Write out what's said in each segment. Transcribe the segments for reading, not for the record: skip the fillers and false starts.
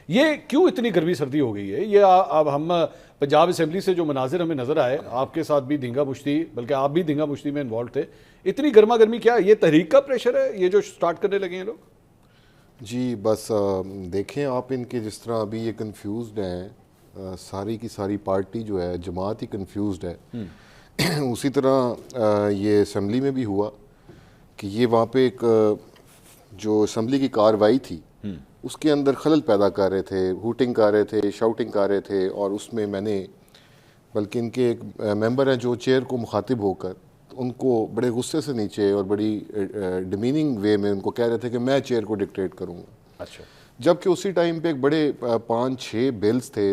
یہ کیوں اتنی گرمی سردی ہو گئی ہے؟ یہ اب ہم پنجاب اسمبلی سے جو مناظر ہمیں نظر آئے، آپ کے ساتھ بھی دھنگا مشتی، بلکہ آپ بھی دھنگا مشتی میں انوالو تھے، اتنی گرما گرمی کیا یہ تحریک کا پریشر ہے یہ جو سٹارٹ کرنے لگے ہیں لوگ؟ جی بس دیکھیں آپ ان کے جس طرح ابھی یہ کنفیوزڈ ہیں، ساری کی ساری پارٹی جو ہے جماعت ہی کنفیوزڈ ہے، اسی طرح یہ اسمبلی میں بھی ہوا کہ یہ وہاں پہ ایک جو اسمبلی کی کاروائی تھی اس کے اندر خلل پیدا کر رہے تھے، ہوٹنگ کر رہے تھے، شاؤٹنگ کر رہے تھے، اور اس میں میں نے بلکہ ان کے ایک ممبر ہیں جو چیئر کو مخاطب ہو کر ان کو بڑے غصے سے نیچے اور بڑی ڈیمیننگ وے میں ان کو کہہ رہے تھے کہ میں چیئر کو ڈکٹیٹ کروں گا. اچھا. جبکہ اسی ٹائم پہ ایک بڑے 5-6 بلز تھے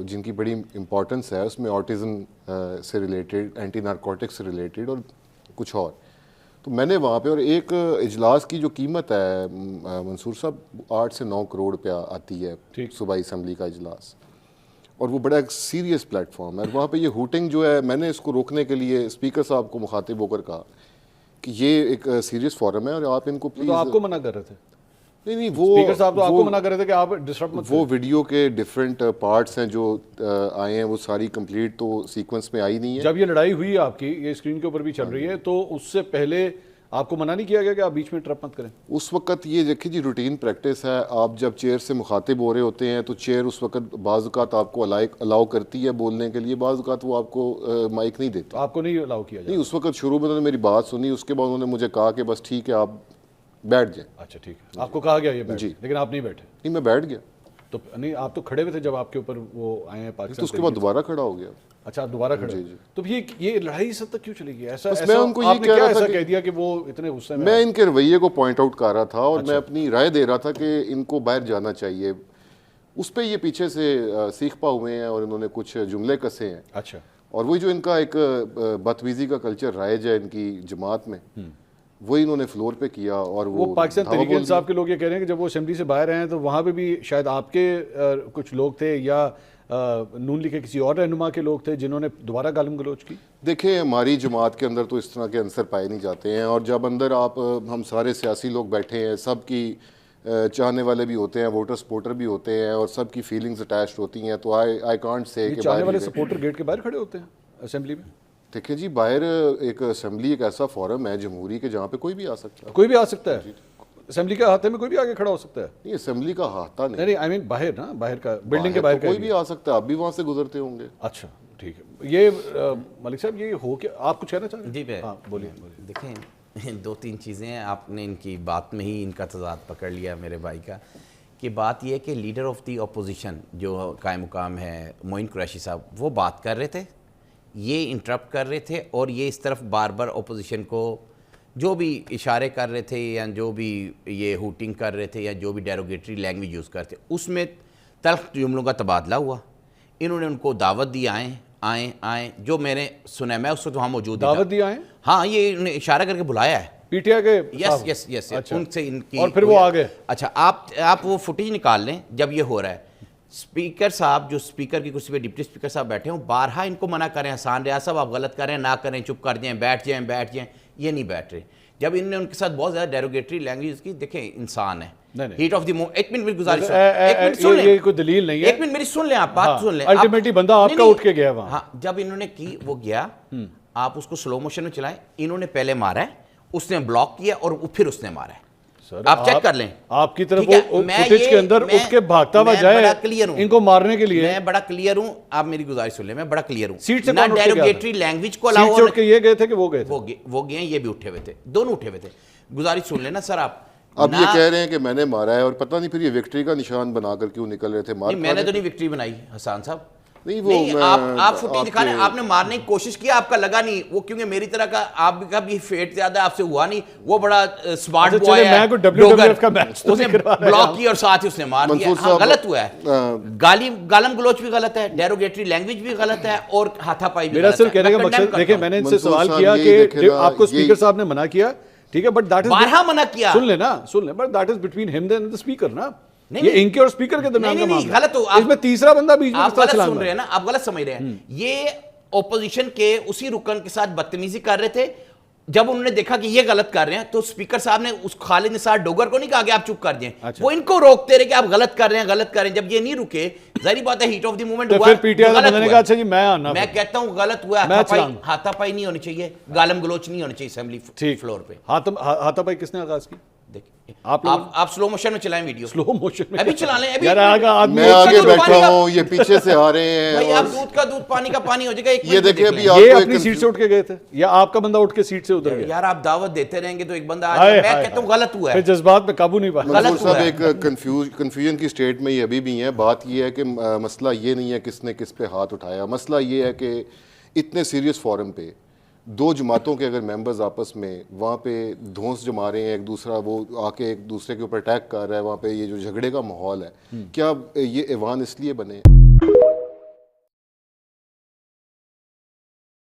جن کی بڑی امپورٹنس ہے، اس میں آٹزم سے ریلیٹڈ، اینٹی نارکوٹک سے ریلیٹڈ اور کچھ اور. تو میں نے وہاں پہ، اور ایک اجلاس کی جو قیمت ہے منصور صاحب 8 سے 9 کروڑ روپیہ آتی ہے صوبائی اسمبلی کا اجلاس، اور وہ بڑا ایک سیریس پلیٹ فارم ہے. اور وہاں پہ یہ ہوٹنگ جو ہے، میں نے اس کو روکنے کے لیے اسپیکر صاحب کو مخاطب ہو کر کہا کہ یہ ایک سیریس فورم ہے اور آپ ان کو پلیز. تو آپ کو منع کر رہے تھے؟ نہیں وہ اسپیکر صاحب تو آپ کو منع کر رہے تھے کہ آپ ڈسٹرب مت. وہ ویڈیو کے ڈفرینٹ پارٹس ہیں جو آئے ہیں، وہ ساری کمپلیٹ تو سیکوینس میں آئی نہیں ہے. جب یہ لڑائی ہوئی آپ کی، یہ اسکرین کے اوپر بھی چل رہی ہے، تو اس سے پہلے آپ کو منع نہیں کیا گیا کہ آپ بیچ میں انٹرپٹ مت کریں؟ اس وقت یہ دیکھیں جی روٹین پریکٹس ہے، آپ جب چیئر سے مخاطب ہو رہے ہوتے ہیں تو چیئر اس وقت بعض اوقات آپ کو الاؤ کرتی ہے بولنے کے لیے، بعض اوقات وہ آپ کو مائک نہیں دیتی. آپ کو نہیں الاؤ کیا جائے؟ نہیں، اس وقت شروع میں انہوں نے میری بات سنی، اس کے بعد انہوں نے مجھے کہا کہ بس ٹھیک ہے آپ بیٹھ جائیں. اچھا ٹھیک ہے، آپ کو کہا گیا یہ بیٹھ، لیکن آپ نہیں بیٹھے؟ نہیں، میں بیٹھ گیا. تو نہیں، آپ تو کھڑے ہوئے تھے جب آپ کے اوپر وہ آئے ہیں پاکستان. تو اس کے بعد دوبارہ کھڑا ہو گیا. اچھا، آپ دوبارہ کھڑے. تو یہ لڑائی اس حد تک کیوں چلی گئی؟ ایسا میں ان کو یہ کہہ رہا تھا کہہ دیا کہ وہ اتنے غصے میں ان کے رویے کو پوائنٹ آؤٹ کر رہا تھا، اور میں اپنی رائے دے رہا تھا کہ ان کو باہر جانا چاہیے. اس پہ یہ پیچھے سے سیکھ پا ہوئے ہیں اور انہوں نے کچھ جملے کسے ہیں. اچھا. اور وہی جو ان کا ایک بدتمیزی کا کلچر رائج ہے ان کی جماعت میں، وہی انہوں نے فلور پہ کیا. اور وہ پاکستان تحریک انصاف کے لوگ یہ کہہ رہے ہیں کہ جب وہ اسمبلی سے باہر آئے ہیں تو وہاں پہ بھی شاید آپ کے کچھ لوگ تھے یا نون لیگ کے کسی اور رہنما کے لوگ تھے جنہوں نے دوبارہ گالم گلوچ کی. دیکھیں ہماری جماعت کے اندر تو اس طرح کے عنصر پائے نہیں جاتے ہیں، اور جب اندر ہم سارے سیاسی لوگ بیٹھے ہیں، سب کی چاہنے والے بھی ہوتے ہیں، ووٹر سپورٹر بھی ہوتے ہیں، اور سب کی فیلنگز اٹیچڈ ہوتی ہیں، تو آئی کانٹ سے کہ چاہنے والے سپورٹر گیٹ کے باہر کھڑے ہوتے ہیں اسمبلی میں. دیکھیں جی، باہر ایک اسمبلی ایک ایسا فورم ہے جمہوری کے جہاں پہ کوئی بھی آ سکتا ہے. کوئی بھی آ سکتا ہے؟ اسمبلی کے احاطے میں کوئی بھی آگے کھڑا ہو سکتا ہے؟ نہیں، اسمبلی کا احاطہ نہیں، آئی مین باہر نا، باہر کا بلڈنگ کے باہر کوئی بھی آ سکتا ہے، آپ بھی وہاں سے گزرتے ہوں گے. اچھا ٹھیک ہے. یہ ملک صاحب یہ ہو کہ آپ کچھ کہنا چاہیں؟ جی ہاں بولیے. دیکھیں 2-3 چیزیں ہیں، آپ نے ان کی بات میں ہی ان کا تضاد پکڑ لیا میرے بھائی کا، کہ بات یہ ہے کہ لیڈر آف دی اپوزیشن جو قائم مقام ہے معین قریشی صاحب، وہ بات کر رہے تھے، یہ انٹرپٹ کر رہے تھے، اور یہ اس طرف بار بار اپوزیشن کو جو بھی اشارے کر رہے تھے یا جو بھی یہ ہوٹنگ کر رہے تھے یا جو بھی ڈیروگیٹری لینگویج یوز کرتے، اس میں تلخ جملوں کا تبادلہ ہوا. انہوں نے ان کو دعوت دی آئیں، جو میں نے سنا، میں اس وقت وہاں موجود تھا. دعوت دی آئیں؟ ہاں، یہ انہوں نے اشارہ کر کے بلایا ہے پی ٹی آئی کے. یس ان سے ان کی. اور پھر وہ آ گئے. اچھا، آپ وہ فوٹیج نکال لیں جب یہ ہو رہا ہے. اسپیکر صاحب جو اسپیکر کی کرسی پہ ڈپٹی اسپیکر صاحب بیٹھے ہوں، بارہا ان کو منع کریں، حسان ریاض صاحب آپ غلط کریں، نہ کریں، چپ کر جائیں، بیٹھ جائیں. یہ نہیں بیٹھ رہے. جب ان نے ان کے ساتھ بہت زیادہ ڈیروگیٹری لینگویج کی، دیکھیں انسان ہے، ہیٹ آف دی مومنٹ. ایک منٹ میری گزارش سن لیں. یہ کوئی دلیل نہیں ہے. ایک منٹ میری سن لیں، آپ بات سن لیں. الٹیمیٹلی بندہ آپ کا اٹھ کے گیا وہاں. ہاں، جب انہوں نے کی وہ گیا، آپ اس کو سلو موشن میں چلائیں. انہوں نے پہلے مارا ہے، اس نے بلاک کیا، اور پھر اس نے مارا ہے. آپ چیک کر لیں. آپ کی طرف فوٹیج کے اندر اٹھ کے بھاگتا ہوا جائے ان کو مارنے کے لیے. میں بڑا کلیئر ہوں، آپ میری گزارش سن لیں، میں بڑا کلیئر ہوں. سیٹ سے نہ ڈیروگیٹری لینگویج کو سیٹ چھوڑ کے یہ گئے تھے کہ وہ گئے تھے؟ وہ گئے ہیں، یہ بھی اٹھے ہوئے تھے، دونوں اٹھے ہوئے تھے. گزارش سن لینا سر. اب یہ کہہ رہے ہیں کہ میں نے مارا ہے، اور پتہ نہیں پھر یہ وکٹری کا نشان بنا کر کیوں نکل رہے تھے. میں نے تو نہیں وکٹری بنائی حسان صاحب. نہیں، آپ فوٹیج دکھا لیں. آپ نے مارنے کی کوشش کیا، آپ کا لگا نہیں وہ، کیونکہ میری طرح کا آپ کا بھی فیٹ زیادہ آپ سے ہوا نہیں. وہ بڑا اسمارٹ بوائے ہے، اس نے بلاک کی اور ساتھ ہی اس نے مار دیا. غلط ہوا ہے. گالم گلوچ بھی غلط ہے، ڈیروگیٹری لینگویج بھی غلط ہے، اور ہاتھا پائی بھی غلط ہے. میرا صرف کہنے کا مقصد، دیکھیں میں نے ان سے سوال کیا کہ آپ کو اسپیکر صاحب نے منع کیا، ٹھیک ہے، بٹ دیٹ از بارہا منع کیا. سن لیں، بٹ دیٹ از بٹوین ہم اینڈ دی اسپیکر نا. یہ ان کے اور اسپیکر کے درمیان کا معاملہ غلط ہو. اس میں تیسرا بندہ بیچ میں آپ غلط سن رہے ہیں نا، آپ غلط سمجھ رہے ہیں. یہ اپوزیشن کے اسی رکن کے ساتھ بدتمیزی کر رہے تھے. جب انہوں نے دیکھا کہ یہ غلط کر رہے ہیں تو اسپیکر صاحب نے اس خالد نثار ڈوگر کو نہیں کہا کہ آپ چپ کر دیں, وہ ان کو روکتے رہے کہ آپ غلط کر رہے ہیں غلط کر رہے ہیں. جب یہ نہیں رکے, ظاہری بات ہے ہیٹ آف دی مومنٹ ہوا, پھر پی ٹی آئی نے کہا اچھا جی میں آنا, میں کہتا ہوں غلط ہوا, ہاتھا پائی نہیں ہونی چاہیے, گالم گلوچ نہیں ہونی چاہیے اسمبلی فلور پہ. ہاتھا پائی کس نے آغاز کی؟ آپ سلو موشن میں چلائیں ویڈیو, سلو موشن میں ابھی چلا لیں. میں آگے بیٹھا ہوں, یہ پیچھے سے آ رہے ہیں. بھائی آپ دودھ کا دودھ پانی کا پانی ہو جائے گا. یہ دیکھیں ابھی یہ اپنی سیٹ سے اٹھ کے گئے تھے یا آپ کا بندہ اٹھ کے سیٹ سے ادھر گیا؟ یار آپ دعوت دیتے رہیں گے تو ایک بندہ آ جائے, میں کہتا ہوں غلط ہوا ہے. پھر جذبات پہ قابو نہیں پایا. منصور صاحب ایک کنفیوژن کی سٹیٹ میں یہ ابھی بھی ہیں. بات یہ ہے کہ مسئلہ یہ نہیں ہے کس نے کس پہ ہاتھ اٹھایا, مسئلہ یہ ہے کہ اتنے سیریس فورم پہ دو جماعتوں کے اگر ممبرز آپس میں وہاں پہ دھونس جما رہے ہیں, ایک دوسرا وہ آ کے ایک دوسرے کے اوپر اٹیک کر رہا ہے, وہاں پہ یہ جو جھگڑے کا ماحول ہے, کیا یہ ایوان اس لیے بنے